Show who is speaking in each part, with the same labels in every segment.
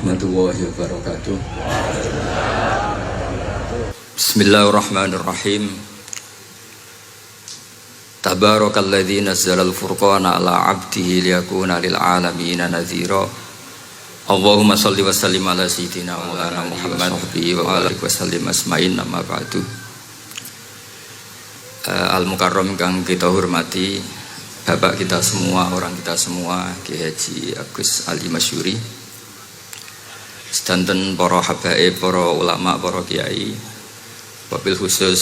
Speaker 1: warahmatullahi wabarakatuh. Bismillahirrahmanirrahim. Tabarakalladzi nazzalal furqana ala 'abdihi liyakuna lil 'alamin nadhira. Allahumma shalli wa sallim ala sayyidina Maulana Muhammad wa ala alihi wasallim asma'in amma ba'du. Al-Mukarram kang kita hormati, Bapak kita semua, orang kita semua, Kiai Haji Agus Ali Masyuri, sedanten para habaib, para ulama, para kiai, wabil khusus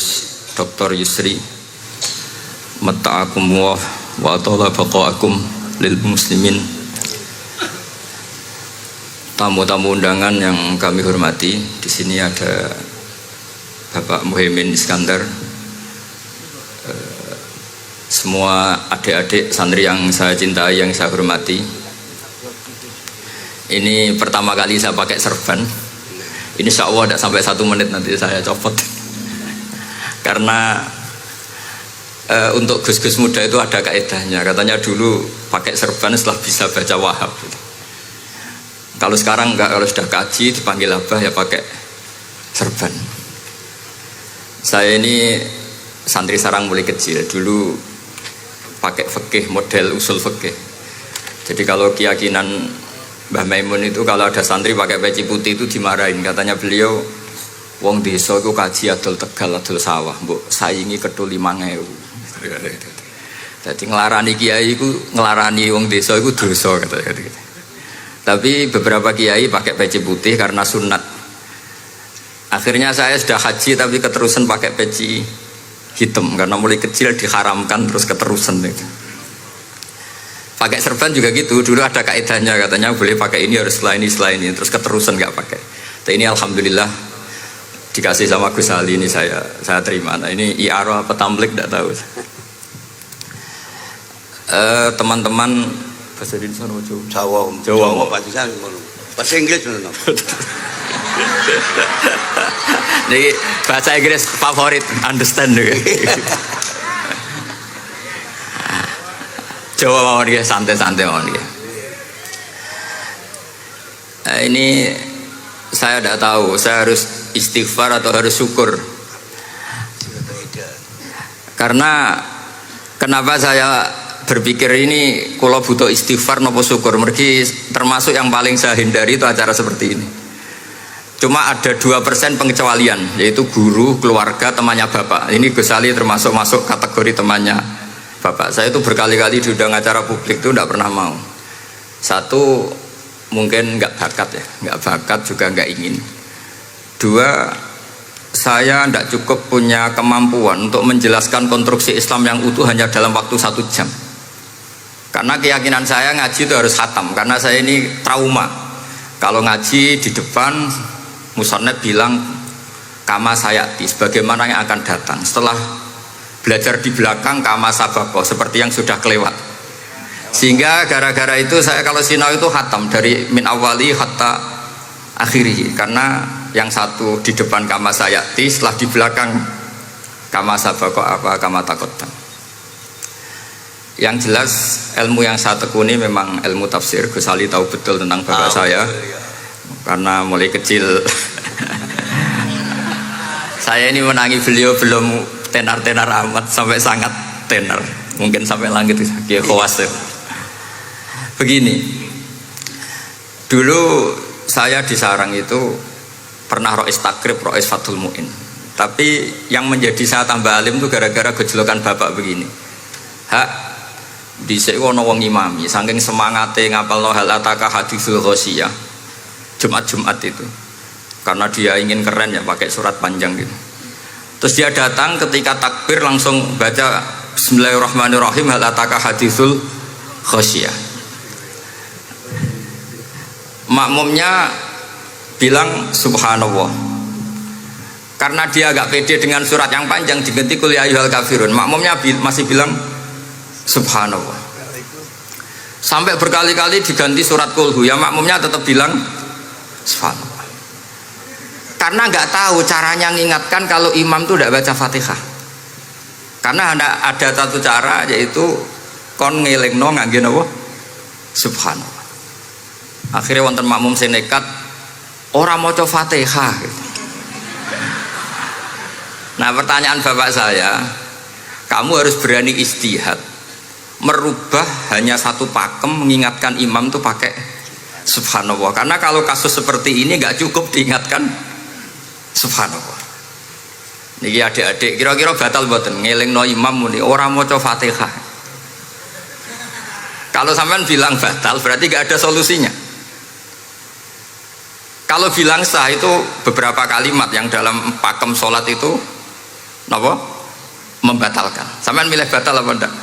Speaker 1: Dr. Yusri, matta'akumullah wa atala baqa'akum lil muslimin. Tamu-tamu undangan yang kami hormati, di sini ada Bapak Muhaimin Iskandar, semua adik-adik santri yang saya cintai, yang saya hormati. Ini pertama kali saya pakai serban. Ini insya Allah tidak sampai 1 menit nanti saya copot. Karena untuk gus-gus muda itu ada kaedahnya. Katanya dulu pakai serban setelah bisa baca Wahab. Kalau sekarang enggak, kalau sudah kaji dipanggil abah ya pakai serban. Saya ini santri sarang mulai kecil. Dulu pakai fikih, model usul fikih. Jadi kalau keyakinan Mbah Maimun itu kalau ada santri pakai peci putih itu dimarahin. Katanya beliau, wong desa itu kaji adol Tegal, adol sawah, mbok saingi kedul 5.000. Jadi ngelarani kiai itu, ngelarani wong desa itu dosa katanya. Tapi beberapa kiai pakai peci putih karena sunat. Akhirnya saya sudah haji tapi keterusan pakai peci hitam karena mulai kecil diharamkan terus keterusan itu. Pakai serban juga gitu, dulu ada kaedahnya, katanya boleh pakai ini harus setelah ini terus keterusan nggak pakai. Tapi ini alhamdulillah dikasih sama Gus Ali, ini saya terima. Nah ini iaro apa tamblik tidak tahu. Teman-teman bahasa Indonesia Jawa bahasa Inggris jadi bahasa Inggris favorit, understand juga. Jawa mau dia santai-santai mau dia. Ini saya tidak tahu, saya harus istighfar atau harus syukur. Karena kenapa saya berpikir ini kalau butuh istighfar nopo syukur, mergi termasuk yang paling saya hindari itu acara seperti ini. Cuma ada 2% pengecualian, yaitu guru, keluarga, temannya bapak. Ini Gus Ali termasuk masuk kategori temannya bapak. Saya itu berkali-kali diundang acara publik itu tidak pernah mau. Satu, mungkin nggak bakat ya, nggak bakat juga nggak ingin. 2, saya tidak cukup punya kemampuan untuk menjelaskan konstruksi Islam yang utuh hanya dalam waktu 1 jam. Karena keyakinan saya ngaji itu harus khatam, karena saya ini trauma. Kalau ngaji di depan musannaf bilang kama sayati, sebagaimana yang akan datang. Setelah belajar di belakang kama sabako, seperti yang sudah kelewat. Sehingga gara-gara itu saya kalau sinau itu khatam dari min awali hatta akhiri. Karena yang satu di depan kama sayati, setelah di belakang kama sabako apa kama takotan. Yang jelas ilmu yang saya tekuni memang ilmu tafsir. Gus Ali tahu betul tentang bapak saya. Karena mulai kecil saya ini menangi beliau belum tenar-tenar amat, sampai sangat tenar, mungkin sampai langit ya khawas. Begini, dulu saya di sarang itu pernah rois takrib, rois fathul mu'in. Tapi yang menjadi saya tambah alim itu gara-gara gejolokan bapak begini. Hak dhisik ana wong imami saking semangate ngapalno hal ataka hadisul ghosiyah Jumat-Jumat itu, karena dia ingin keren ya pakai surat panjang gitu. Terus dia datang ketika takbir langsung baca Bismillahirrahmanirrahim hal ataka hadisul ghosiyah. Makmumnya bilang subhanallah. Karena dia agak pede dengan surat yang panjang diganti kul ya ayyuhal kafirun. Makmumnya masih bilang subhanallah. Sampai berkali-kali diganti surat kulhu, ya makmumnya tetap bilang subhanallah. Karena nggak tahu caranya mengingatkan kalau imam itu tidak baca Fatihah. Karena ada satu cara, yaitu kon ngelingno ngangge napa subhanallah. Akhirnya wonten makmum sing nekat Orang maca Fatihah. Nah, pertanyaan bapak saya, kamu harus berani ijtihad, merubah hanya satu pakem, mengingatkan imam tuh pakai subhanallah. Karena kalau kasus seperti ini nggak cukup diingatkan subhanallah. Niki adik-adik, kira-kira batal mboten ngelingno imam muni ora maca Fatihah. Kalau sampean bilang batal, berarti nggak ada solusinya. Kalau bilang sah itu beberapa kalimat yang dalam pakem sholat itu napa? Membatalkan. Sampean milih batal apa enggak?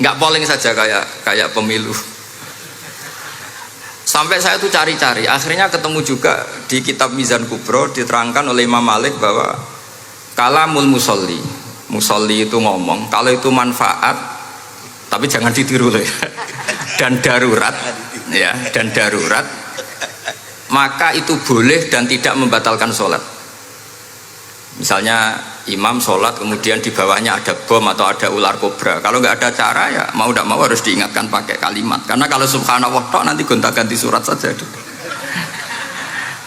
Speaker 1: Enggak polling saja kayak pemilu. Sampai saya tuh cari-cari, akhirnya ketemu juga di kitab Mizan Kubro diterangkan oleh Imam Malik bahwa kalamul musolli, musolli itu ngomong kalau itu manfaat, tapi jangan ditiru loh ya. Dan darurat, ya, dan darurat, maka itu boleh dan tidak membatalkan sholat. Misalnya imam sholat kemudian di bawahnya ada bom atau ada ular kobra, kalau nggak ada cara ya mau tidak mau harus diingatkan pakai kalimat. Karena kalau subhanallah tok nanti gonta-ganti surat saja.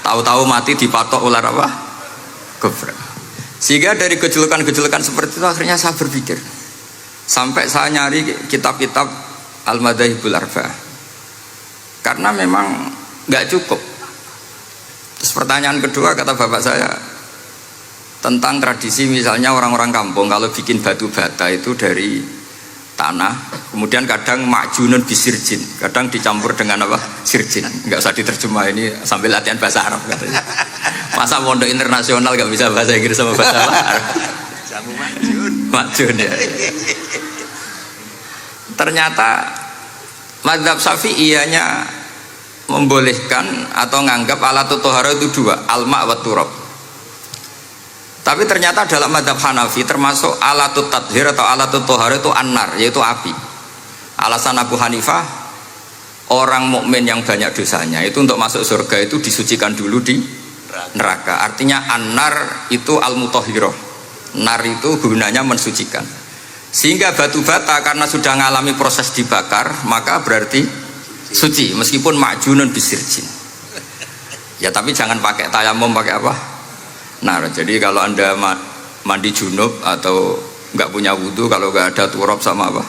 Speaker 1: Tahu-tahu mati dipatok ular apa? Kobra. Sehingga dari gejolokan-gejolokan seperti itu akhirnya saya berpikir, sampai saya nyari kitab-kitab Al-Madahibul Arba'ah, karena memang nggak cukup. Terus pertanyaan kedua kata bapak saya tentang tradisi, misalnya orang-orang kampung kalau bikin batu bata itu dari tanah, kemudian kadang makjunun bisirjin, kadang dicampur dengan apa? Sirjin. Nggak usah diterjemah, ini sambil latihan bahasa Arab katanya. Masa pondok internasional nggak bisa bahasa Inggris sama bahasa Arab? Jamu makjun ya. Ternyata mazhab Syafi'iyahnya membolehkan atau nganggap alatut tohara itu dua, alma wa turab. Tapi ternyata dalam mazhab Hanafi termasuk alatut tathir atau alatut tohara itu annar, yaitu api. Alasan Abu Hanifah, orang mukmin yang banyak dosanya itu untuk masuk surga itu disucikan dulu di neraka. Artinya annar itu al-mutahhirah. Nar itu gunanya mensucikan. Sehingga batu bata karena sudah mengalami proses dibakar maka berarti suci meskipun makjunun bisirjin. Ya tapi jangan pakai tayamum, pakai apa? Nah, jadi kalau anda mandi junub atau nggak punya wudhu, kalau nggak ada turab sama apa?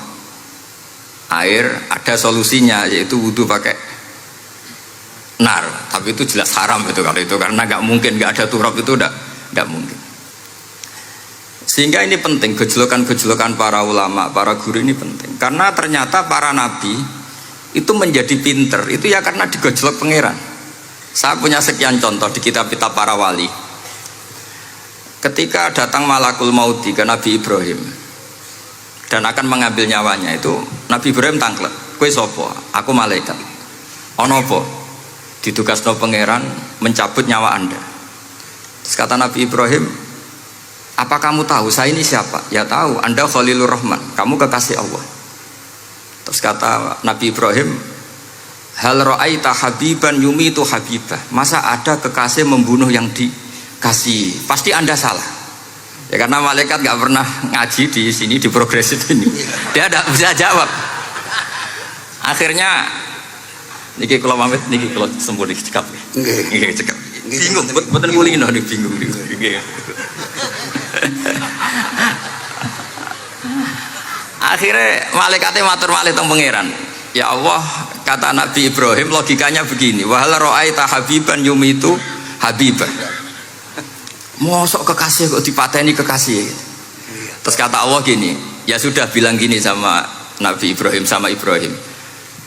Speaker 1: Air, ada solusinya yaitu wudhu pakai nar. Tapi itu jelas haram itu kalau itu, karena nggak mungkin nggak ada turab, itu nggak mungkin. Sehingga ini penting, gejolokan-gejolokan para ulama, para guru ini penting. Karena ternyata para nabi itu menjadi pinter, itu ya karena digojlok pangeran. Saya punya sekian contoh di kitab-kitab para wali. Ketika datang malakul mauti ke Nabi Ibrahim dan akan mengambil nyawanya, itu Nabi Ibrahim tangklet, kowe sapa? Aku malaikat. Ono apa? Ditugasno pangeran mencabut nyawa Anda. Terus kata Nabi Ibrahim, apa kamu tahu saya ini siapa? Ya tahu, Anda Khalilur Rahman, kamu kekasih Allah. Terus kata Nabi Ibrahim, hal ra'aita habiban yumitu habibah, masa ada kekasih membunuh yang dikasih? Pasti Anda salah. Ya karena malaikat nggak pernah ngaji di sini, di progresif ini, dia tidak bisa jawab. Akhirnya niki kalau pamit, niki kalau sembuh niki cekap, niki cekap, bingung, betul kulino nih bingung nih. Akhirnya malaikatnya matur malih teng pangeran. Ya Allah, kata Nabi Ibrahim logikanya begini, wahal ra'aita habiban yumitu habibah. Mosok kekasih kok dipateni kekasih. Terus kata Allah gini, ya sudah bilang gini sama Nabi Ibrahim, sama Ibrahim,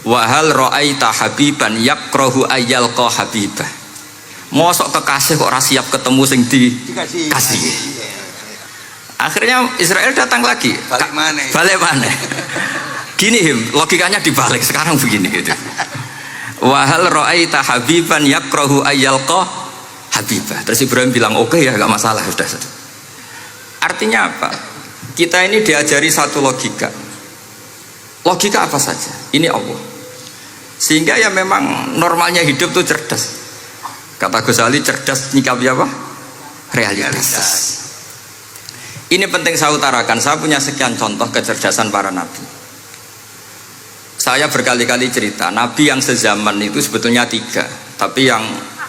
Speaker 1: wahal ra'aita habiban yakrahu ayyalqa habibah. Mosok kekasih kok ora siap ketemu sing dikasih. Akhirnya Israel datang lagi, balik mana? Gini logikanya dibalik sekarang begini gitu. Wahal ra'aita habiban yakrahu ayyalqa habibah. Terus Ibrahim bilang oke ya, gak masalah, sudah. Artinya apa? Kita ini diajari satu logika. Logika apa saja? Ini Allah. Sehingga ya memang normalnya hidup tuh cerdas. Kata Ghazali, cerdas nyikapi apa? Realitas. Ini penting saya utarakan. Saya punya sekian contoh kecerdasan para nabi. Saya berkali-kali cerita, Nabi yang sezaman itu sebetulnya 3, tapi yang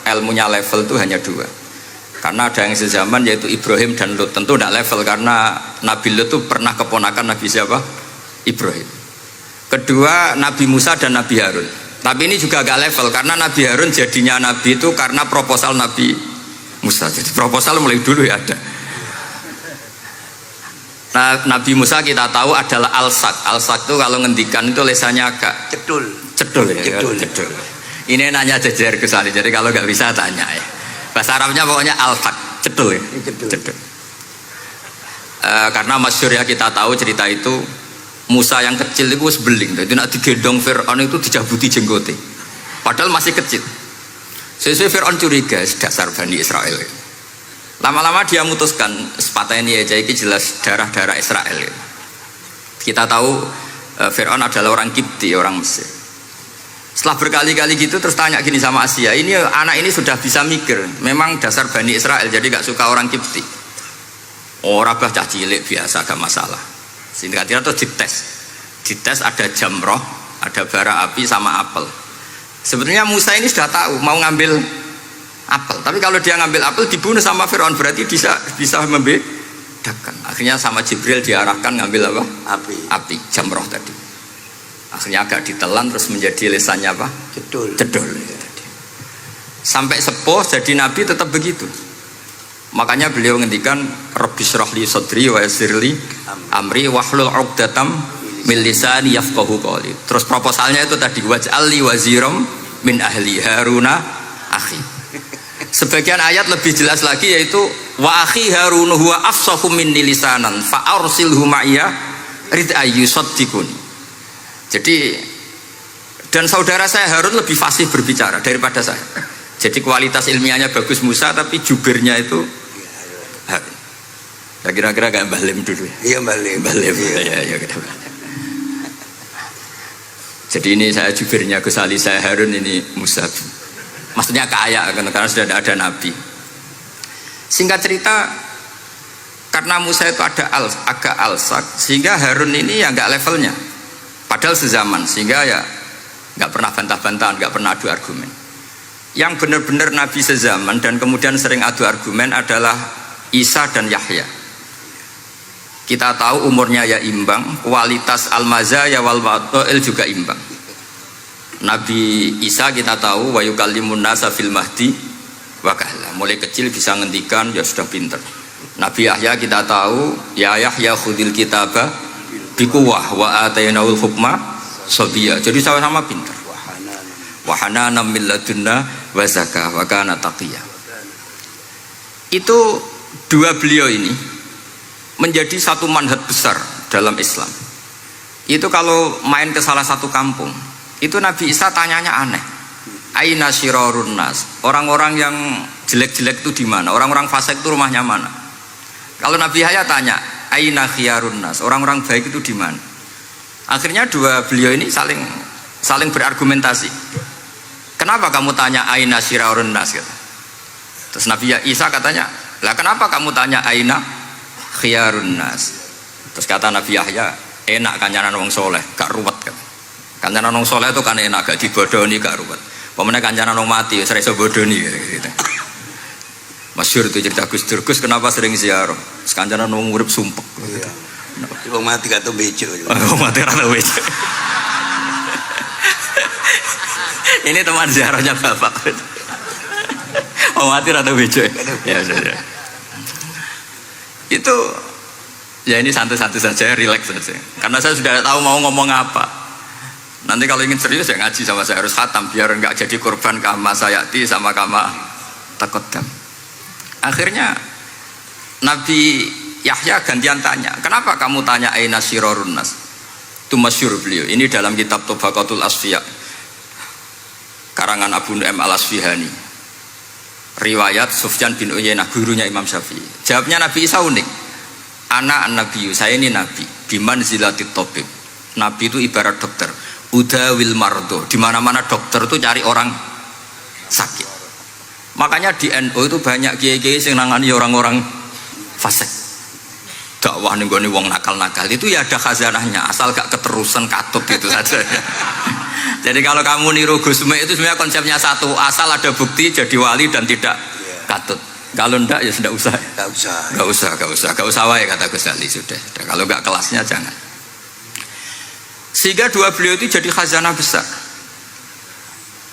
Speaker 1: ilmunya level itu hanya 2. Karena ada yang sezaman yaitu Ibrahim dan Lut. Tentu tidak level karena Nabi Lut itu pernah keponakan Nabi siapa? Ibrahim. Kedua Nabi Musa dan Nabi Harun. Tapi ini juga agak level karena Nabi Harun jadinya Nabi itu karena proposal Nabi Musa. Jadi proposal mulai dulu ya ada. Nah, Nabi Musa kita tahu adalah al-sak. Al-sak itu kalau ngendikan itu lesannya agak cedul ya, cedul. Ini nanya jejer ke Sali. Jadi kalau nggak bisa tanya ya. Bahasa Arabnya pokoknya al-sak, cedul ya. Cedul. Karena masyhur ya kita tahu cerita itu Musa yang kecil itu sebeling. Jadi nak digendong Fir'aun itu dijabuti jenggote. Padahal masih kecil. Sesuai Fir'aun curiga dasar Bani Israel. Lama-lama dia memutuskan sepatah ini aja ini jelas darah-darah Israel. Kita tahu Fir'aun adalah orang Kipti, orang Mesir. Setelah berkali-kali gitu terus tanya gini sama Asia, ini anak ini sudah bisa mikir, memang dasar Bani Israel jadi gak suka orang Kipti. Orang bah cah cilik biasa gak masalah. Singkatnya terus dites ada jamroh, ada bara api sama apel. Sebetulnya Musa ini sudah tahu mau ngambil apel, tapi kalau dia ngambil apel dibunuh sama Fir'aun berarti bisa membedakan. Akhirnya sama Jibril diarahkan ngambil apa? Api jamroh tadi. Akhirnya agak ditelan terus menjadi lesannya apa? Cedul. Sampai sepuh jadi nabi tetap begitu. Makanya beliau ngendikan Rabbi shrah li sadri wa yassir li amri wahlul 'uqdatam min lisani yafqahu qawli. Terus proposalnya itu tadi waj'al li waziram min ahli Haruna akhi. Sebagian ayat lebih jelas lagi yaitu wa akhi Harun huwa afsahu minni lisanan fa arsilhu ma'iyya rid ayyusaddiquni. Jadi dan saudara saya Harun lebih fasih berbicara daripada saya. Jadi kualitas ilmiahnya bagus Musa tapi jubirnya itu Harun. Ya kira-kira kayak Mbah Lim dulu.
Speaker 2: Iya Mbah Lim.
Speaker 1: Ya. Jadi ini saya jubirnya Gus Ali, saya Harun, ini Musa. Maksudnya kaya karena sudah ada nabi. Singkat cerita karena Musa itu agak alsak sehingga Harun ini ya nggak levelnya. Padahal sezaman sehingga ya nggak pernah bantah-bantahan, nggak pernah adu argumen. Yang benar-benar nabi sezaman dan kemudian sering adu argumen adalah Isa dan Yahya. Kita tahu umurnya ya imbang, kualitas al-mazaya wal wadail juga imbang. Nabi Isa kita tahu wa yukallimun nasa fil mahdi wa kahla. Mulai kecil bisa ngendikan ya sudah pinter. Nabi Yahya kita tahu ya Yahya khudil kitaba biquwah wa atainaul hukma sabiyya. Jadi sama-sama pinter. Wa hananan min ladunna wa zakah wa kana taqiyya. Itu dua beliau ini menjadi satu manhaj besar dalam Islam. Itu kalau main ke salah satu kampung itu Nabi Isa tanyanya aneh. Aina syirarun nas? Orang-orang yang jelek-jelek itu di mana? Orang-orang fasik itu rumahnya mana? Kalau Nabi Yahya tanya, aina khiyarun nas? Orang-orang baik itu di mana? Akhirnya dua beliau ini saling berargumentasi. Kenapa kamu tanya aina syirarun nas? Gitu. Terus Nabi Isa katanya, lah kenapa kamu tanya aina khiyarun nas? Terus kata Nabi Yahya, enak kancanan wong soleh, gak ruwet kan? Kancanan wong soleh itu kan enak, gak dibodoni, gak ruwet. Pemene kancanan wong mati, sering bodoni gitu. Masyhur itu cerita Gus Dur, Gus kenapa sering ziarah? Kancanan wong urip sumpek.
Speaker 2: Iya. Wong mati gak tau bejo.
Speaker 1: Wong mati ora tau bejo. Ini teman ziarahnya Bapak. Wong mati ora tau bejo. Ya sudah. Itu ya ini santai-santai saja, relax saja. Karena saya sudah tahu mau ngomong apa. Nanti kalau ingin serius ya ngaji sama saya harus khatam biar enggak jadi korban kama sayati sama kama takodam. Akhirnya Nabi Yahya gantian tanya, kenapa kamu tanya aina syirarun nas? Itu masyhur beliau. Ini dalam kitab Tobaqatul Asfiya karangan Abu Nu'aim al-Asfihani. Riwayat Sufyan bin Uyainah gurunya Imam Syafi'i. Jawabnya Nabi Isa unik. Ana an-nabiyyu, saya ini nabi. Biman zilatit tabib. Nabi itu ibarat dokter. Udawil mardo. Di mana-mana dokter itu cari orang sakit. Makanya di NU itu banyak kiai-kiai yang nangani orang-orang fasik. Dak dakwah ning gone wong nakal-nakal itu ya ada khazanahnya, asal gak keterusan katut itu saja. Jadi kalau kamu niru Gusme itu sebenarnya konsepnya satu, asal ada bukti jadi wali dan tidak katut. Kalau ndak ya sudah usah. Gak usah wae kata Gus Ali sudah. Kalau gak kelasnya jangan. Sehingga dua beliau itu jadi khazanah besar.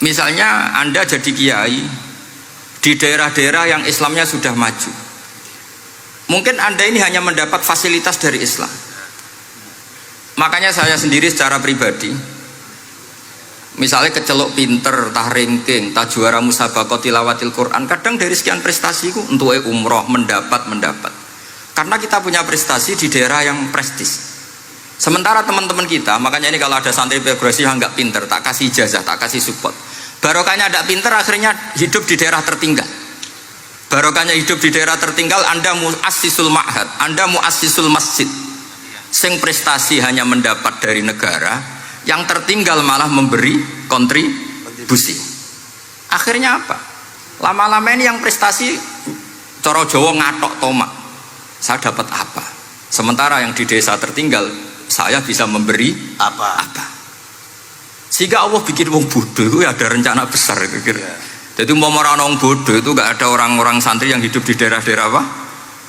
Speaker 1: Misalnya Anda jadi kiai di daerah-daerah yang Islamnya sudah maju. Mungkin Anda ini hanya mendapat fasilitas dari Islam. Makanya saya sendiri secara pribadi, misalnya kecelok pinter, tah ranking, tah juara musabaqah tilawatil Quran, kadang dari sekian prestasiku untuk umroh mendapat. Karena kita punya prestasi di daerah yang prestis. Sementara teman-teman kita, makanya ini kalau ada santri progresif yang nggak pinter, tak kasih ijazah, tak kasih support. Barokahnya tidak pinter, akhirnya hidup di daerah tertinggal. Barokahnya hidup di daerah tertinggal, Anda muassisul ma'had, Anda muassisul masjid. Sing prestasi hanya mendapat dari negara, yang tertinggal malah memberi kontribusi. Akhirnya apa? Lama-lama ini yang prestasi coro Jawa ngatok tomak. Saya dapat apa? Sementara yang di desa tertinggal, saya bisa memberi apa? Sehingga Allah bikin wong bodoh itu ada rencana besar kira-kira. Jadi mau orang bodoh itu gak ada orang-orang santri yang hidup di daerah-daerah apa?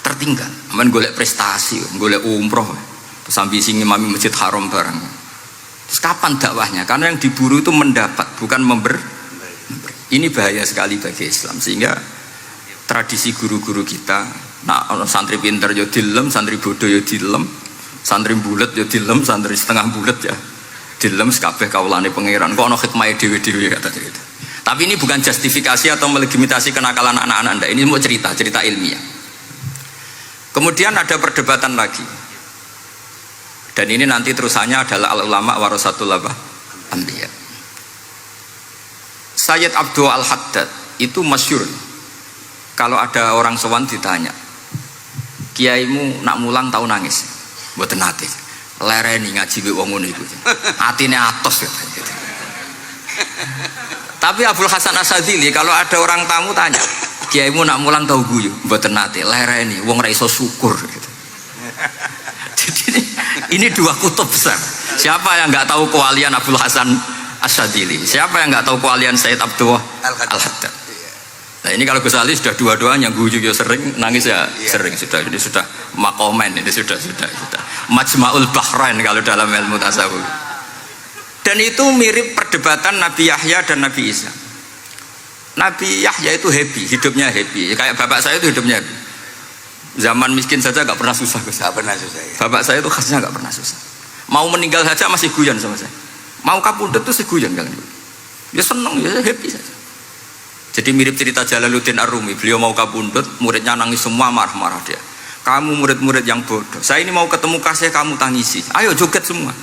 Speaker 1: Tertinggal. Aman golek prestasi, golek umroh, terus ambisi ngimami masjid haram barang. Terus kapan dakwahnya? Karena yang diburu itu mendapat, bukan memberi. Ini bahaya sekali bagi Islam. Sehingga tradisi guru-guru kita, nah santri pinter ya dilem, santri bodoh ya dilem, santri bulet ya dilem, santri setengah bulet ya dilem, sekabeh kaulane pangeran. Kok ana hikmahe dhewe-dhewe kata cerita. Tapi ini bukan justifikasi atau melegitimasi kenakalan anak-anak Anda. Ini mau cerita ilmiah. Kemudian ada perdebatan lagi. Dan ini nanti terusannya adalah al-ulama warasatul anbiya. Sayyid Abdul Al-Haddad itu masyhur. Kalau ada orang sowan ditanya, kiaimu nak mulang tau nangis? Mboten nate. Lereni ngaji wek wong ngono iku. Atine atos gitu. Tapi Abdul Hasan Asyadzili kalau ada orang tamu tanya, kiaimu nak mulang tau guyu? Mboten nate. Lereni wong ra iso syukur gitu. Jadi ini dua kutub besar. Siapa yang nggak tahu kewalian Abdul Hasan Asyadzili? Siapa yang nggak tahu kewalian Sayyid Abdul Al-Haddad? Nah ini kalau Gus Ali sudah dua-duanya guyu ya sering, nangis ya sering sudah. Ini sudah makomen, ini sudah. Majma'ul Bahrain kalau dalam ilmu tasawuf. Dan itu mirip perdebatan Nabi Yahya dan Nabi Isa. Nabi Yahya itu happy, hidupnya happy. Kayak bapak saya itu hidupnya happy. Zaman miskin saja gak pernah susah. Gak pernah susah ya. Bapak saya itu khasnya gak pernah susah. Mau meninggal saja masih guyon sama saya. Mau kapundhut tuh seguyon kan. Ya seneng, ya happy saja. Jadi mirip cerita Jalaluddin Ar-Rumi. Beliau mau kapundhut, muridnya nangis semua, marah-marah dia. Kamu murid-murid yang bodoh. Saya ini mau ketemu kasih kamu tangisi. Ayo joget semua.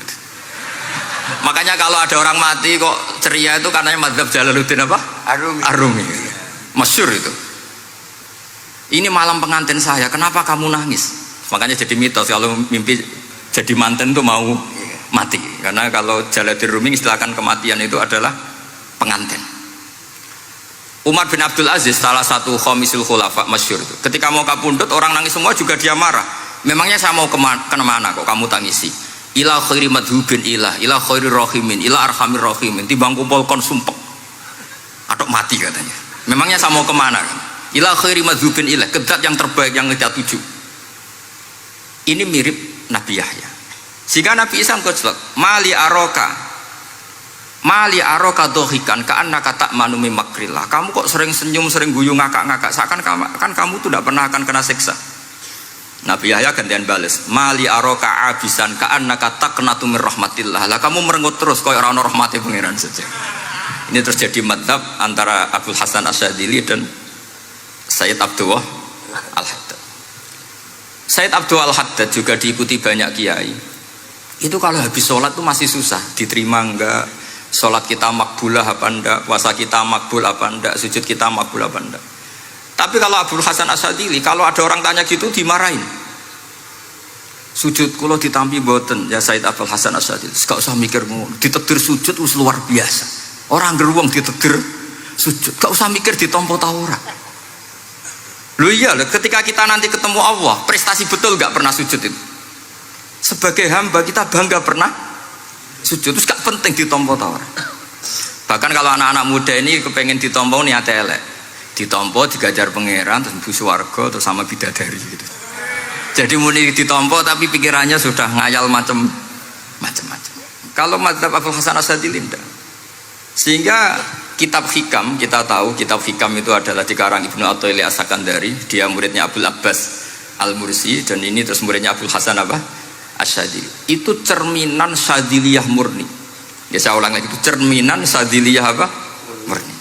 Speaker 1: Makanya kalau ada orang mati kok ceria itu karena mazhab Jalaluddin apa? Ar-Rumi. Masyhur itu. Ini malam pengantin saya, kenapa kamu nangis? Makanya jadi mitos kalau mimpi jadi manten tuh mau mati. Karena kalau Jalaluddin Rumi istilahkan kematian itu adalah pengantin. Umar bin Abdul Aziz, salah satu khomisul khulafa masyhur itu. Ketika mau kapundhut orang nangis semua juga dia marah. Memangnya saya mau kemana kok kamu tangisi? Ila khairi madhubin ila khairi rahimin, ila arhamir rahimin. Timbang kumpul kon sumpek. Atau mati katanya. Memangnya saya mau kemana? Ila khairi madhubin ila, kedat yang terbaik yang kita tuju. Ini mirip Nabi Yahya. Sehingga Nabi Isa ngejlok, mali aroka dohikan ka'annaka ta'manu min makrillah. Kamu kok sering senyum, sering guyu, ngakak-ngakak, seakan kan kamu tuh tidak pernah akan kena siksa. Nabi Yahya gantian bales, mali aroka abisan ka'annaka taqnatu min rahmatillah. Lah kamu merengut terus koyo ora ono rahmate pangeran saja. Ini terjadi madzhab antara Abdul Hasan Asyadzili dan Sayyid Abdul Al-Haddad. Sayyid Abdul Al-Haddad juga diikuti banyak kiai. Itu kalau habis sholat tuh masih susah, diterima enggak, sholat kita makbulah apa enggak, puasa kita makbul apa enggak, sujud kita makbul apa enggak. Tapi kalau Abdul Hasan Asyadzili, kalau ada orang tanya gitu dimarahin. Sujud kulo ditampi boten, ya Sayyid Abdul Hasan Asyadzili. Gak usah mikir ngono, ditegir sujud wis luar biasa. Orang geruang ditegir sujud, gak usah mikir ditompo ta ora. Lho iya, ketika kita nanti ketemu Allah, prestasi betul gak pernah sujud itu. Sebagai hamba kita bangga pernah sujud. Terus gak penting ditompo tawar. Bahkan kalau anak-anak muda ini kepengen ditompo niatnya elek. Ditompo digajar pangeran terus mlebu swarga terus sama bidadari gitu. Jadi muni ditompo tapi pikirannya sudah ngayal macam-macam. Kalau mazhab Abul Hasan Asyadzili tidak. Sehingga kitab hikam, kita tahu kitab hikam itu adalah dikarang Ibnu Athaillah As-Sakandari, dia muridnya Abdul Abbas Al-Mursi, dan ini terus muridnya Abul Hasan Asyadzili. Itu cerminan Syadziliyah murni. Ya saya ulang lagi, itu cerminan Syadziliyah murni.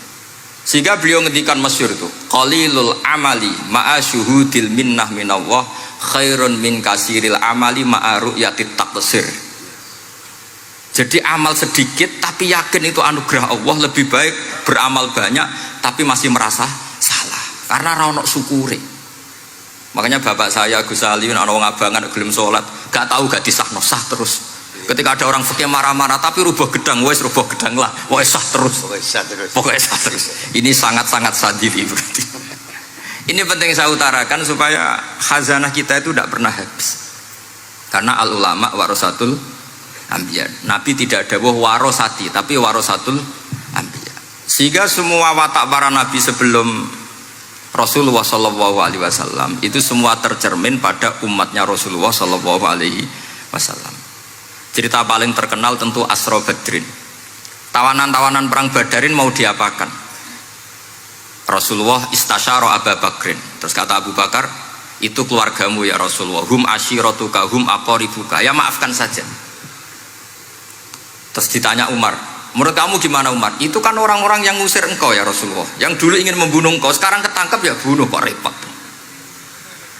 Speaker 1: Sehingga beliau ngendikan masyhur itu, qalilul amali ma'a syuhudil minnah minallah khairun min kasiril amali ma'a ru'yatit taqsir. Jadi amal sedikit tapi yakin itu anugerah Allah, lebih baik beramal banyak tapi masih merasa salah karena ra ono syukure. Makanya bapak saya Gus Ali ana wong abangan gelem salat, gak tahu gak disahno sah terus. Ketika ada orang fikih marah-marah tapi rubah gedang, wes rubah gedang lah, wes sah terus. Pokoknya sah terus. Ini sangat-sangat sadili berarti. Ini penting saya utarakan supaya khazanah kita itu tidak pernah habis. Karena al ulama warasatul anbiya. Nabi tidak dawuh warosati tapi warasatul anbiya. Sehingga semua watak para nabi sebelum Rasulullah Shallallahu Alaihi Wasallam itu semua tercermin pada umatnya Rasulullah Shallallahu Alaihi Wasallam. Cerita paling terkenal tentu Asra Badrin. Tawanan-tawanan perang Badarin mau diapakan? Rasulullah istasyara Abu Bakrin. Terus kata Abu Bakar, itu keluargamu ya Rasulullah. Hum ashiratuka, hum aqaribuka. Ya maafkan saja. Terus ditanya Umar, menurut kamu gimana Umar? Itu kan orang-orang yang ngusir engkau ya Rasulullah, yang dulu ingin membunuh engkau, sekarang ketangkap ya bunuh, kok repot.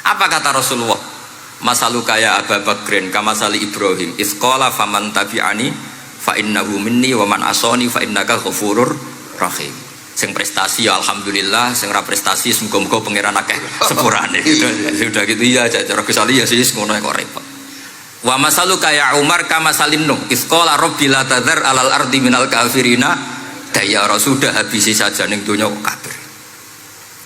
Speaker 1: Apa kata Rasulullah? Masaluka ya Abu Bakrin kamasali Ibrahim isqala faman tabi'ani fa innahu minni wa man asani fa innaka ghafurur rahim. Sing prestasi ya alhamdulillah, sing ra prestasi semoga-moga pangeran akeh sepurane. Sudah gitu ya cara Gus Ali ya sih ngono kok repot. Wa masaluka ya Umar kamasalin nuh isqala rabbil la tadzar alal ardi minal kafirina dayara. Sudah habisi saja ning donya kafir.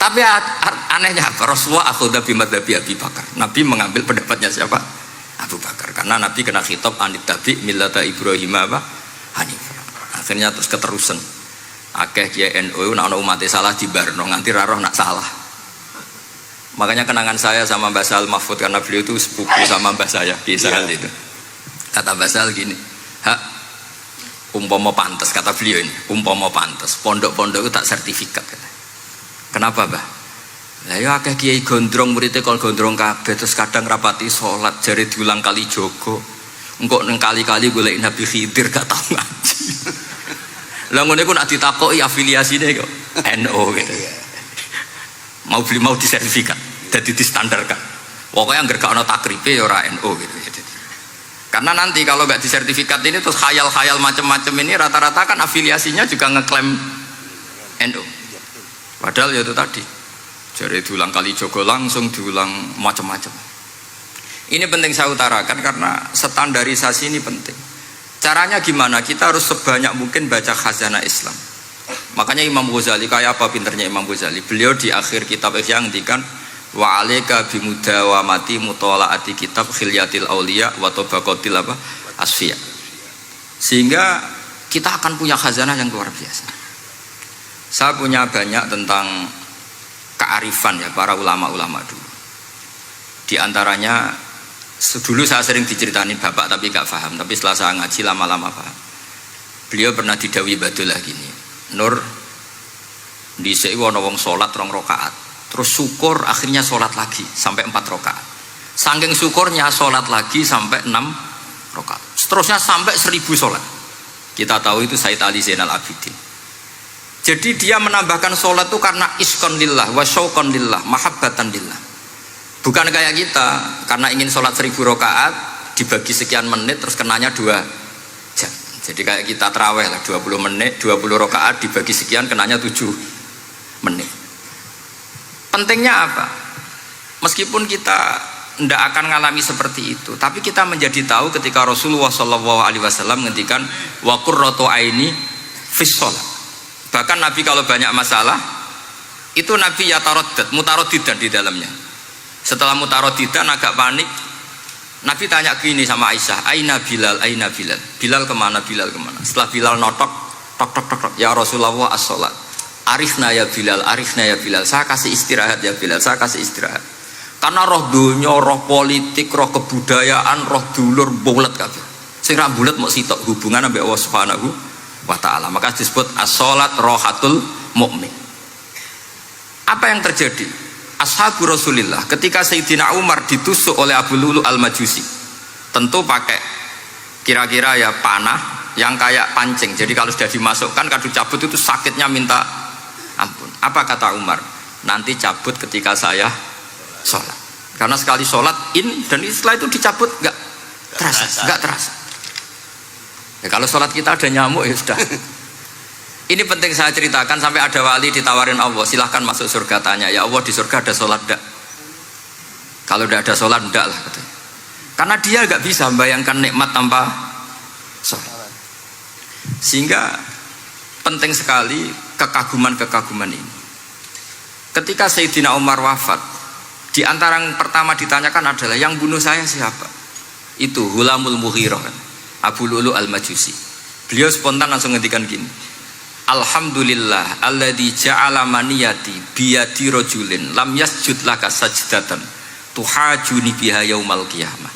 Speaker 1: Tapi anehnya apa? Rasulullah akhudha bimadhabi Abi Bakar. Nabi mengambil pendapatnya siapa? Abu Bakar. Karena Nabi kena khitab anit tabi millata Ibrahim hanifah. Akhirnya terus keterusan. Akeh kiai NU nek ana umat salah dibarno nganti ra roh nak salah. Makanya kenangan saya sama Mbah Sal Mahfud karena beliau itu sepupu sama Mbah saya di Israel itu. Kata Mbah Sal gini, "Hak umpama pantes," kata beliau ini, "umpama pantes pondok-pondok itu tak sertifikat." Kata. Kenapa Mbah? Lah ya akeh kiai gondrong muridnya kalau gondrong kabeh terus kadang rapati sholat jari diulang kali jogo. Engkok neng kali-kali golek Nabi Khidir gak tau ngaji. Lah ngene ku nak ditakoki afiliasine kok NU gitu. Mau disertifikat, jadi distandarkan. Pokoknya anggar gak ono takribe ya ora NU gitu. Karena nanti kalau gak disertifikat ini terus khayal-khayal macam-macam ini rata-rata kan afiliasinya juga ngeklaim NU. Padahal ya itu tadi, jadi diulang kali jogo langsung diulang macam-macam. Ini penting saya utarakan karena standarisasi ini penting. Caranya gimana? Kita harus sebanyak mungkin baca khazanah Islam. Makanya Imam Ghazali, kayak apa pinternya Imam Ghazali? Beliau di akhir kitab Ihya ngendikan wa alaika bimudawamati mutalaati kitab khilyatil auliya wa tabaqatil asfiya. Sehingga kita akan punya khazanah yang luar biasa. Saya punya banyak tentang kearifan ya para ulama-ulama dulu. Di antaranya dulu saya sering diceritain bapak tapi gak paham, tapi setelah saya ngaji lama-lama paham. Beliau pernah didawi Badullah gini, Nur dhisik ana wong salat 2 rakaat, terus syukur akhirnya salat lagi sampai 4 rakaat. Saking syukurnya salat lagi sampai 6 rakaat. Seterusnya sampai 1000 salat. Kita tahu itu Said Ali Zainal Abidin. Jadi dia menambahkan sholat itu karena iskon lillah wa syauqon lillah, mahabbatan lillah. Bukan kayak kita karena ingin sholat 1000 rakaat dibagi sekian menit terus kenanya 2 jam. Jadi kayak kita terawih lah 20 menit, 20 rakaat dibagi sekian kenanya 7 menit. Pentingnya apa? Meskipun kita tidak akan mengalami seperti itu, tapi kita menjadi tahu ketika Rasulullah SAW menghentikan wa qurratu aini fis sholat. Bahkan Nabi kalau banyak masalah itu Nabi ya mutaraddidan di dalamnya. Setelah mutaraddidan agak panik, Nabi tanya gini sama Aisyah, Aina Bilal, Aina Bilal. Bilal kemana, Bilal kemana? Setelah Bilal notok, tok tok tok tok, ya Rasulullah as-sholat. Arifna ya Bilal, arifna ya Bilal. Saya kasih istirahat ya Bilal, saya kasih istirahat. Karena roh dunya, roh politik, roh kebudayaan, roh dulur bulet kabeh. Sing ra bulet mok sitok hubungan ambek Allah Subhanahu wa taala. Maka disebut as-sholat rohatul mukmin. Apa yang terjadi? Ashabu Rasulillah ketika Sayyidina Umar ditusuk oleh Abu Lulu al-Majusi, tentu pakai kira-kira ya panah yang kayak pancing. Jadi kalau sudah dimasukkan kadu cabut itu sakitnya minta ampun. Apa kata Umar? Nanti cabut ketika saya sholat. Karena sekali sholat dan setelah itu dicabut nggak terasa. Ya, kalau sholat kita ada nyamuk ya sudah. Ini penting saya ceritakan, sampai ada wali ditawarin Allah, silahkan masuk surga, tanya ya Allah di surga ada sholat enggak? Kalau tidak ada sholat enggak lah katanya. Karena dia nggak bisa membayangkan nikmat tanpa sholat. Sehingga penting sekali kekaguman ini. Ketika Sayyidina Umar wafat, di antara yang pertama ditanyakan adalah yang bunuh saya siapa? Itu Hulamul Mughirah, Abu Lulu al-Majusi. Beliau spontan langsung ngendikan gini, Alhamdulillah alladzi ja'ala maniyati biyadi rajulin lam yasjud laka sajdatan tuhajuni biha yaumal qiyamah.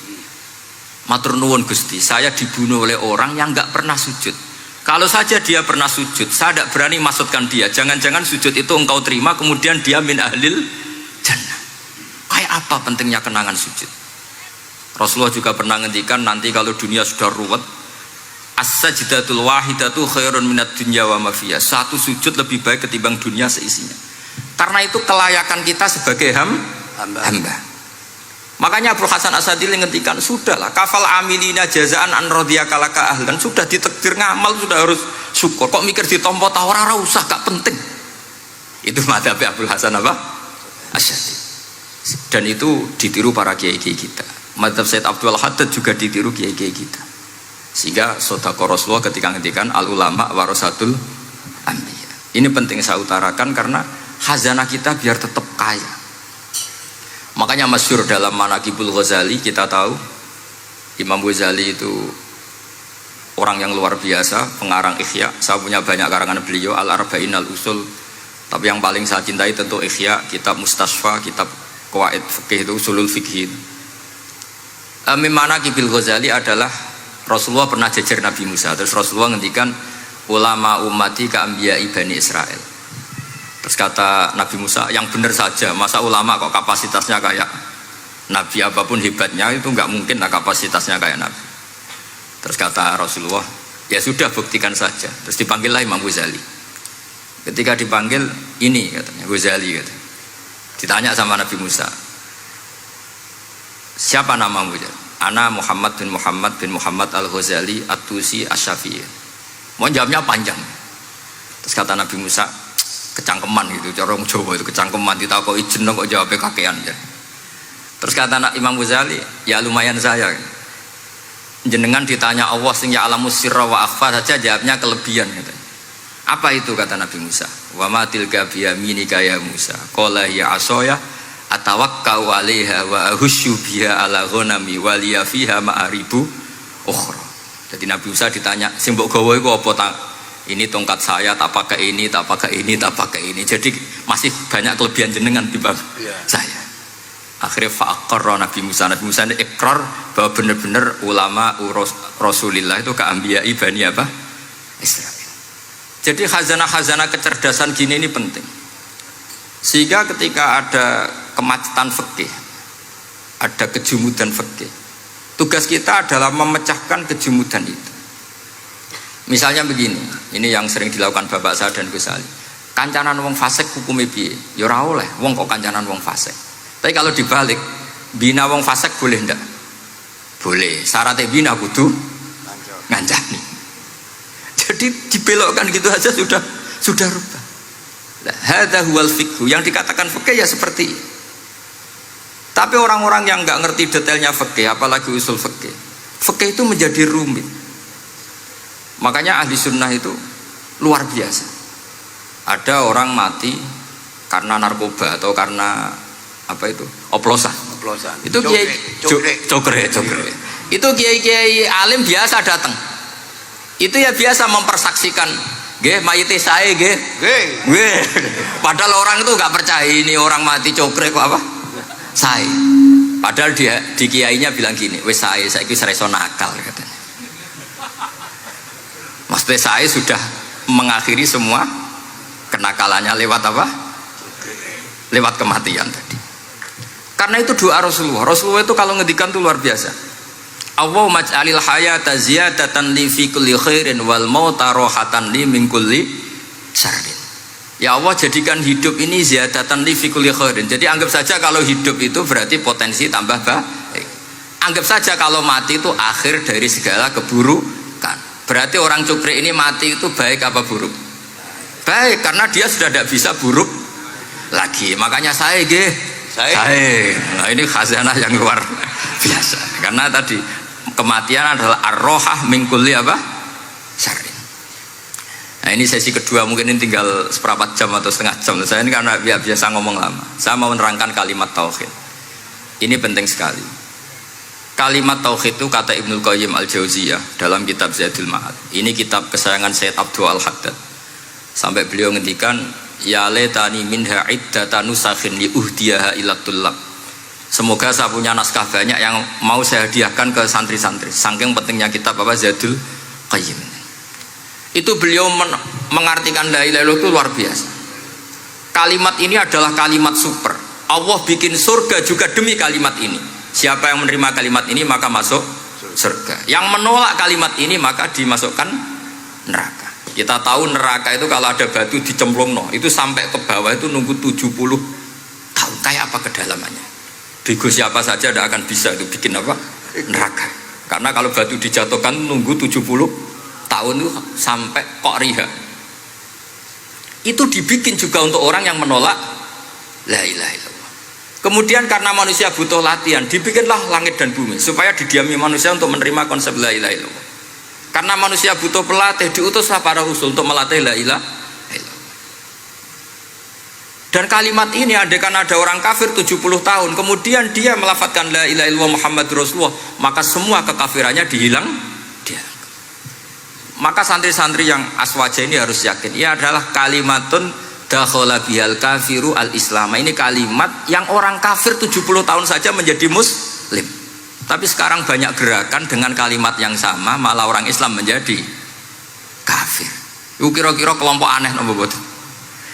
Speaker 1: Matur nuwun Gusti, saya dibunuh oleh orang yang enggak pernah sujud. Kalau saja dia pernah sujud, saya tidak berani maksudkan dia. Jangan-jangan sujud itu engkau terima kemudian dia min ahlil jannah. Kayak apa pentingnya kenangan sujud? Rasulullah juga pernah ngendikan, nanti kalau dunia sudah ruwet, as-sajdatul wahidatu khairun minad dunya wa ma fiha. Satu sujud lebih baik ketimbang dunia seisinya. Karena itu kelayakan kita sebagai hamba. Makanya Abu Hasan Asadili ngendikan, sudahlah kafal amilina jazaan an radhiyakalaka ahlan. Sudah ditakdir ngamal sudah harus syukur. Kok mikir ditompo ta ora usah, gak penting. Itu madzhab Abu Hasan apa? Asyadili. Dan itu ditiru para kiai-kiai kita. Madzhab Said Abdul Haddad juga ditiru kiai-kiai kita. Sehingga sedekah Rasulullah ketika ngendikan al ulama warasatul anbiya. Ini penting saya utarakan karena khazanah kita biar tetap kaya. Makanya masyhur dalam Manaqibul Ghazali kita tahu Imam Ghazali itu orang yang luar biasa, pengarang Ihya. Saya punya banyak karangan beliau, Al-Arba'in Al-Usul. Tapi yang paling saya cintai tentu Ihya, kitab Mustasfa, kitab Qawaid Fikih itu Usulul Fikih. Manaqibul Ghazali adalah Rasulullah pernah jejer Nabi Musa, terus Rasulullah ngendikan ulama ummati ka anbiya'i Bani Israel. Terus kata Nabi Musa, yang benar saja, masa ulama kok kapasitasnya kayak Nabi, apapun hebatnya itu nggak mungkin lah kapasitasnya kayak Nabi. Terus kata Rasulullah, ya sudah buktikan saja. Terus dipanggillah Imam Ghazali. Ketika dipanggil, ini katanya Ghazali katanya. Ditanya sama Nabi Musa, siapa namamu? Ana Muhammad bin Muhammad al-Ghazali at-Tusi asy-Syafi'i. Mau jawabnya panjang. Terus kata Nabi Musa, kecangkeman gitu, cara orang Jawa itu kecangkeman, ditakoki jeneng kok jawabnya kakean ya. Terus kata Imam Ghazali, ya lumayan saya. Jenengan ditanya Allah sing ya'lamu sirra wa akhfa saja jawabnya kelebihan gitu. Apa itu kata Nabi Musa? Wa ma tilka bi yaminika ya Musa. Qala ya asaya atawakkau 'alaiha wa ahusyu biha 'ala ghanami wa liya fiha ma'aribu ukhra. Jadi Nabi Musa ditanya, sing mbok gawa iku apa ta? Ini tongkat saya, tak pakai ini, tak pakai ini, tak pakai ini. Jadi masih banyak kelebihan jenengan di bawah saya. Akhirnya fa'aqarra Nabi Musa ini ikrar bahwa benar-benar ulama Rasulillah itu keambiai Bani apa? Israel. Jadi khazanah-khazanah kecerdasan gini ini penting. Sehingga ketika ada kemacetan fikih, ada kejumudan fikih, tugas kita adalah memecahkan kejumudan itu. Misalnya begini, ini yang sering dilakukan bapak saya dan Gus Ali. Kancanan wong fasik hukumnya piye? Ya ora oleh, wong kok kancanan wong fasik. Tapi kalau dibalik, bina wong fasik boleh ndak? Boleh. Syaratnya bina kudu ngancani. Jadi dibelokkan gitu aja sudah rubah. Hadza huwal fiqh. Yang dikatakan fikih ya seperti ini. Tapi orang-orang yang nggak ngerti detailnya fikih, apalagi usul fikih, fikih itu menjadi rumit. Makanya ahli sunnah itu luar biasa. Ada orang mati karena narkoba atau karena apa itu oplosan.
Speaker 2: Ceplosan.
Speaker 1: Itu kiai cokre. Itu kiai alim biasa datang. Itu ya biasa mempersaksikan, nggih mayite sae nggih. Nggih. Padahal orang itu nggak percaya ini orang mati cokre kok apa? Sae. Padahal dia di kiainya bilang gini, wis sae saiki wis iso nakal katanya. Maksudnya sae sudah mengakhiri semua kenakalannya lewat apa? Lewat kematian tadi. Karena itu doa Rasulullah. Rasulullah itu kalau ngedikan itu luar biasa. Allahumma ij'alil hayata ziyadatan li fi kulli khairin wal mauta rohatan li min kulli syarrin. Ya Allah, jadikan hidup ini ziyadatan li fi kulli khairin. Jadi anggap saja kalau hidup itu berarti potensi tambah baik. Anggap saja kalau mati itu akhir dari segala keburukan. Berarti orang cukri ini mati itu baik apa buruk? Baik, karena dia sudah tidak bisa buruk lagi. Makanya saya nah ini khazanah yang luar biasa. Karena tadi kematian adalah ar-rohah min kulli apa? Syarrin. Nah ini sesi kedua, mungkin ini tinggal seperempat jam atau setengah jam. Saya ini karena biasa ngomong lama. Saya mau menerangkan kalimat tauhid. Ini penting sekali. Kalimat tauhid itu kata Ibnul Qayyim Al-Jauziyah dalam kitab Zadul Ma'ad. Ini kitab kesayangan Sayyid Abdul Al-Haddad. Sampai beliau ngendikan, ya letani minha iddata nusakhin li uhdiyaha ila tullab. Semoga saya punya naskah banyak yang mau saya hadiahkan ke santri-santri. Saking pentingnya kitab apa Zadul Qayyim. Itu beliau mengartikan la ilaha illallah itu luar biasa. Kalimat ini adalah kalimat super. Allah bikin surga juga demi kalimat ini. Siapa yang menerima kalimat ini maka masuk surga. Yang menolak kalimat ini maka dimasukkan neraka. Kita tahu neraka itu kalau ada batu dicemplung itu sampai ke bawah itu nunggu 70 tahun. Kayak apa kedalamannya? Bego siapa saja tidak akan bisa itu bikin apa? Neraka. Karena kalau batu dijatuhkan nunggu 70 tahun itu sampai kok riha. Itu dibikin juga untuk orang yang menolak la ilaha illallah. Kemudian karena manusia butuh latihan, dibikinlah langit dan bumi supaya didiami manusia untuk menerima konsep la ilaha illallah. Karena manusia butuh pelatih, diutuslah para rasul untuk melatih la ilaha illallah. Dan kalimat ini andaikan ada orang kafir 70 tahun, kemudian dia melafadzkan la ilaha illallah Muhammad Rasulullah, maka semua kekafirannya dihilang. Maka santri-santri yang aswaja ini harus yakin, ia adalah kalimatun dakhala bihal kafiru al-islam. Ini kalimat yang orang kafir 70 tahun saja menjadi muslim. Tapi sekarang banyak gerakan dengan kalimat yang sama malah orang Islam menjadi kafir. Itu kira-kira kelompok aneh nomor boten.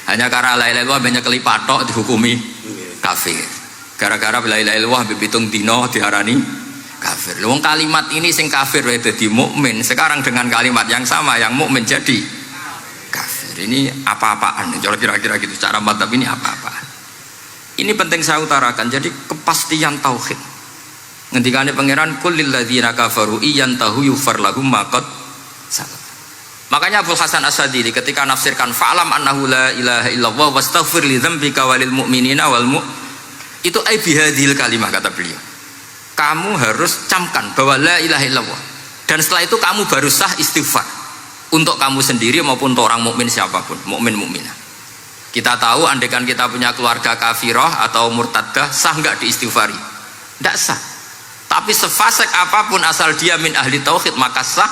Speaker 1: Hanya karena la ilaha illallah banyak kelipatok dihukumi kafir. Gara-gara la ilaha illallah bipitung dino diarani kafir. Wong kalimat ini sing kafir wae dadi mukmin. Sekarang dengan kalimat yang sama yang mukmin jadi kafir. Ini apa-apaan? Kira-kira gitu cara madzhab ini apa-apaan. Ini penting saya utarakan. Jadi kepastian tauhid. Ngendikane pangeran kullil ladzina kafaru iyantahu yufar lahum ma qad salaf. Makanya Abu Hasan As-Sadili ketika nafsirkan fa'lam annahu la ilaha illallah wastaghfir li dzambika walil mu'minina wal itu ai bihadhil kalimah kata beliau. Kamu harus camkan bahwa la ilaha illallah dan setelah itu kamu baru sah istighfar untuk kamu sendiri maupun untuk orang mukmin siapapun, mukmin mukminah. Kita tahu andaikan kita punya keluarga kafirah atau murtadah sah enggak diistighfari? Enggak sah. Tapi sefasik apapun asal dia min ahli tauhid maka sah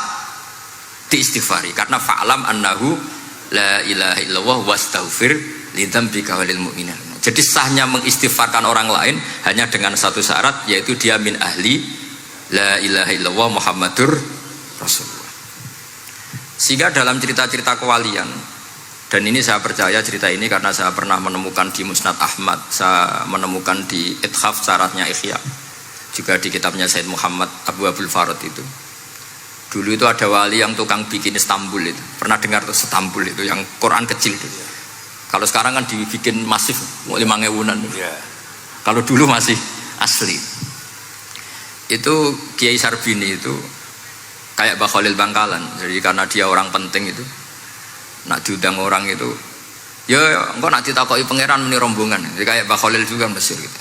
Speaker 1: diistighfari karena fa'lam annahu la ilaha illallah wastaghfir lidzambika walil mu'minin. Jadi sahnya mengistighfarkan orang lain hanya dengan satu syarat, yaitu dia min ahli la ilaha illallah Muhammadur Rasulullah. Sehingga dalam cerita-cerita kewalian, dan ini saya percaya cerita ini karena saya pernah menemukan di Musnad Ahmad, saya menemukan di Ithaf syaratnya Ihya, juga di kitabnya Said Muhammad Abu Abdul Farad itu. Dulu itu ada wali yang tukang bikin Istanbul itu. Pernah dengar tuh Istanbul itu yang Quran kecil itu. Kalau sekarang kan dibikin masif, mau 5.000-an. Yeah. Kalau dulu masih asli. Itu Kiai Sarbini itu kayak Mbah Khalil Bangkalan. Jadi karena dia orang penting itu, nak diundang orang itu, ya engkau nak ditakoki pangeran muni rombongan. Jadi kayak Mbah Khalil juga Mesir gitu.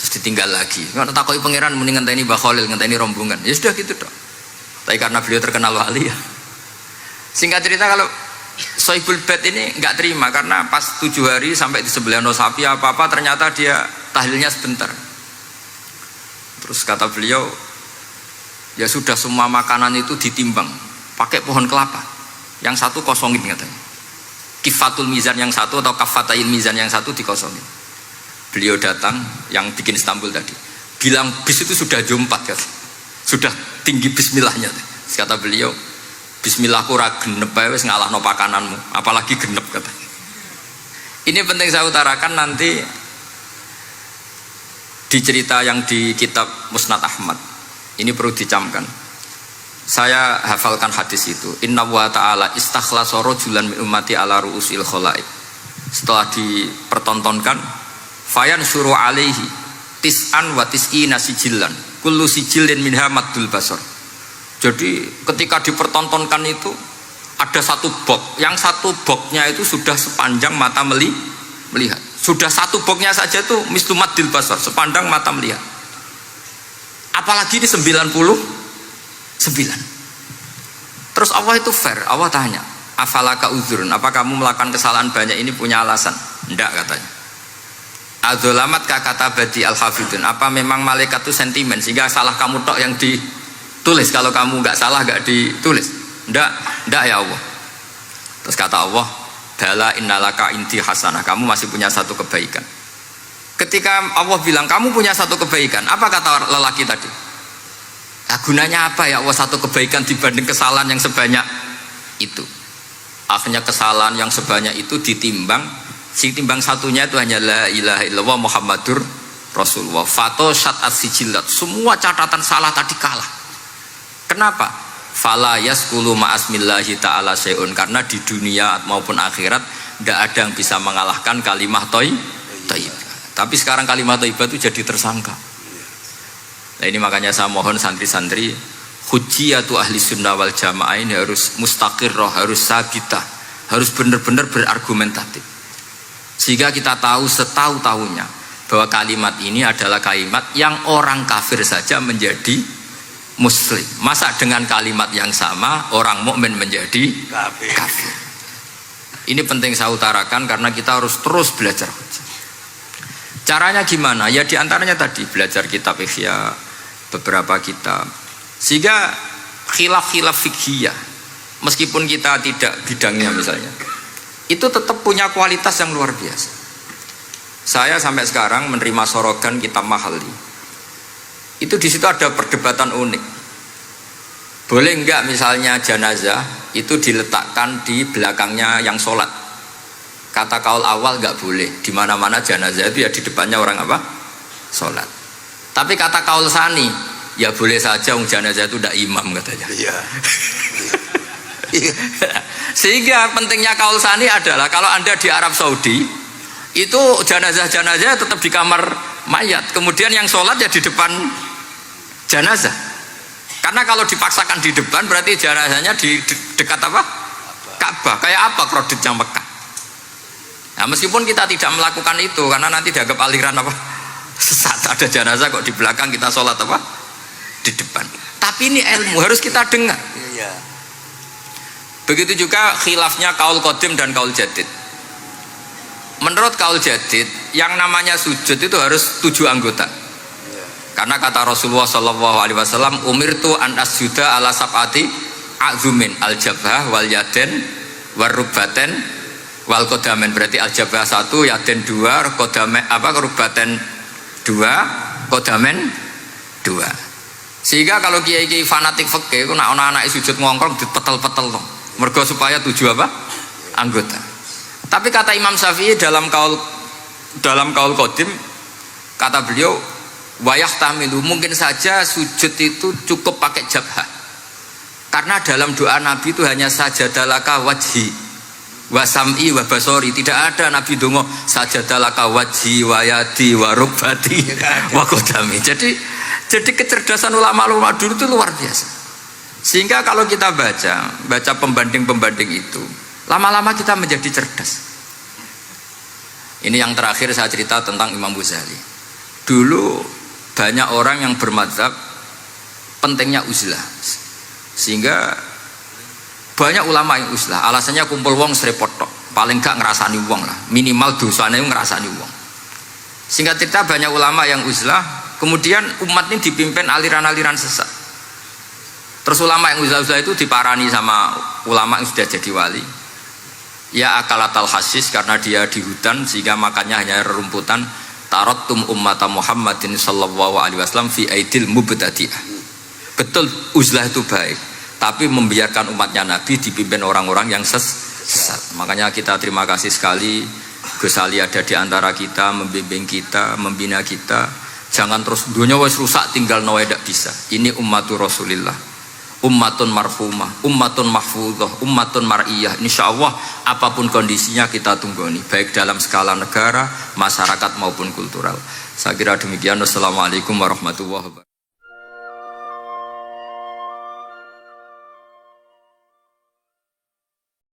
Speaker 1: Terus ditinggal lagi. Engkau takoki pangeran muni ngenteni Mbah Khalil, ngenteni rombongan. Ya sudah gitu dong. Tapi karena beliau terkenal wali ya. Singkat cerita kalau Sohibul Bait ini nggak terima karena pas 7 hari sampai di sebelah sapi apa-apa ternyata dia tahlilnya sebentar. Terus kata beliau, ya sudah semua makanan itu ditimbang pakai pohon kelapa. Yang satu kosongin katanya. Kifatul mizan yang satu atau kafatain mizan yang satu dikosongin. Beliau datang yang bikin Istanbul tadi. Bilang bis itu sudah jam 4 kata. Sudah tinggi bismillahnya. Terus kata beliau, bismillahku ra genep ae wis ngalahno pakananmu, apalagi genep kata. Ini penting saya utarakan nanti di cerita yang di kitab Musnad Ahmad. Ini perlu dicamkan. Saya hafalkan hadis itu. Inna wa ta'ala istakhlasa rajulan min ummati ala ru'usil khalaik. Setelah dipertontonkan, fayan suruh alaihi tis'an wa tis'ina sijillan kullu sijillin minha maddul basar. Jadi ketika dipertontonkan itu ada satu box, yang satu boxnya itu sudah sepanjang mata melihat. Sudah satu boxnya saja itu mislu maddil basar, sepandang mata melihat. Apalagi di 99. Terus Allah itu fair. Allah tanya, afalaka uzurun, apa kamu melakukan kesalahan banyak ini punya alasan? Enggak katanya. Adzolamat kata badi al-hafidun, apa memang malaikat itu sentimen sehingga salah kamu tok yang ditulis, kalau kamu enggak salah enggak ditulis? Enggak ya Allah. Terus kata Allah, bala innalaka inti hasanah, kamu masih punya satu kebaikan. Ketika Allah bilang kamu punya satu kebaikan, apa kata lelaki tadi? Nah, gunanya apa ya Allah satu kebaikan dibanding kesalahan yang sebanyak itu? Akhirnya kesalahan yang sebanyak itu ditimbang, si timbang satunya itu hanya la ilaha illallah Muhammadur Rasulullah. Fato syat as-sijillat, semua catatan salah tadi kalah. Kenapa? Fala yaskulu ma'asmillahi ta'ala syai'un, karena di dunia maupun akhirat tidak ada yang bisa mengalahkan kalimah thayyibah. Tapi sekarang kalimah thayyibah itu jadi tersangka. Nah ini makanya saya mohon santri-santri, hujjiyatu ahli sunnah wal jamaah ini harus mustaqirroh, harus sabitah, harus benar-benar berargumentatif, sehingga kita tahu setahu-tahunya bahwa kalimat ini adalah kalimat yang orang kafir saja menjadi muslim. Masa dengan kalimat yang sama orang mukmin menjadi kafir? Ini penting saya utarakan karena kita harus terus belajar. Caranya gimana? Ya diantaranya tadi belajar kitab Ihya, beberapa kitab, sehingga khilaf-khilaf fikhiyah meskipun kita tidak bidangnya misalnya, itu tetap punya kualitas yang luar biasa. Saya sampai sekarang menerima sorogan kitab Mahalli, itu di situ ada perdebatan unik. Boleh enggak misalnya jenazah itu diletakkan di belakangnya yang sholat? Kata kaul awal enggak boleh, di mana-mana jenazah itu ya di depannya orang apa? Sholat. Tapi kata kaul sani, ya boleh saja jenazah itu tidak imam katanya. Iya. Sehingga pentingnya kaul sani adalah kalau Anda di Arab Saudi itu jenazah-jenazah tetap di kamar mayat, kemudian yang sholat ya di depan jenazah. Karena kalau dipaksakan di depan berarti jenazahnya di dekat apa? Ka'bah. Kayak apa kreditnya Mekah? Nah, meskipun kita tidak melakukan itu karena nanti dianggap aliran apa? Sesat. Ada jenazah kok di belakang, kita sholat apa? Di depan. Tapi ini ilmu harus kita dengar. Iya. Begitu juga khilafnya kaul qadim dan kaul jadid. Menurut kaul jadid, yang namanya sujud itu harus 7 anggota. Karena kata Rasulullah SAW, umirtu an asjuda ala sab'ati azumin al-jabhah wal yaden wal rubaten wal kodamen. Berarti al-jabhah 1, yaden 2, kodamen apa rubaten 2, kodamen 2. Sehingga kalau kiai-kiai fanatik fikih ku nak anak-anak sujud ngongkrong dipetel-petel to. Mergo supaya 7 apa? Anggota. Tapi kata Imam Syafi'i dalam kaul qadim, kata beliau wayah tamilu, mungkin saja sujud itu cukup pakai jabhah. Karena dalam doa Nabi itu hanya sajadalaka wajhi wa sam'i wa basori, tidak ada Nabi dongo sajadalaka wajhi wa yadi wa rubbati wa qadami. Jadi kecerdasan ulama-ulama dulu itu luar biasa. Sehingga kalau kita baca pembanding-pembanding itu, lama-lama kita menjadi cerdas. Ini yang terakhir saya cerita tentang Imam Ghazali. Dulu banyak orang yang bermadzhab pentingnya uzlah, sehingga banyak ulama yang uzlah. Alasannya kumpul wong serepot tok, paling gak ngerasani wong lah, minimal dosanya ngerasani wong. Singkat cerita banyak ulama yang uzlah Kemudian umat ini dipimpin aliran-aliran sesat. Terus ulama yang uzlah-uzlah itu diparani sama ulama yang sudah jadi wali. Ya akalatal hasis, karena dia di hutan sehingga makannya hanya rerumputan. Tarattum ummata Muhammadin sallallahu alaihi wasallam fi aidil mubtadi'ah. Betul, uzlah itu baik, tapi membiarkan umatnya Nabi dipimpin orang-orang yang sesat. Makanya kita terima kasih sekali Gus Ali ada di antara kita, membimbing kita, membina kita. Jangan terus dunia wis rusak tinggal nawa tidak bisa. Ini ummatur Rasulillah, ummatun marhumah, ummatun mahfudhah, ummatun mar'iyah. Insyaallah apapun kondisinya kita tunggoni, baik dalam skala negara, masyarakat maupun kultural. Saya kira demikian. Wassalamualaikum warahmatullahi wabarakatuh.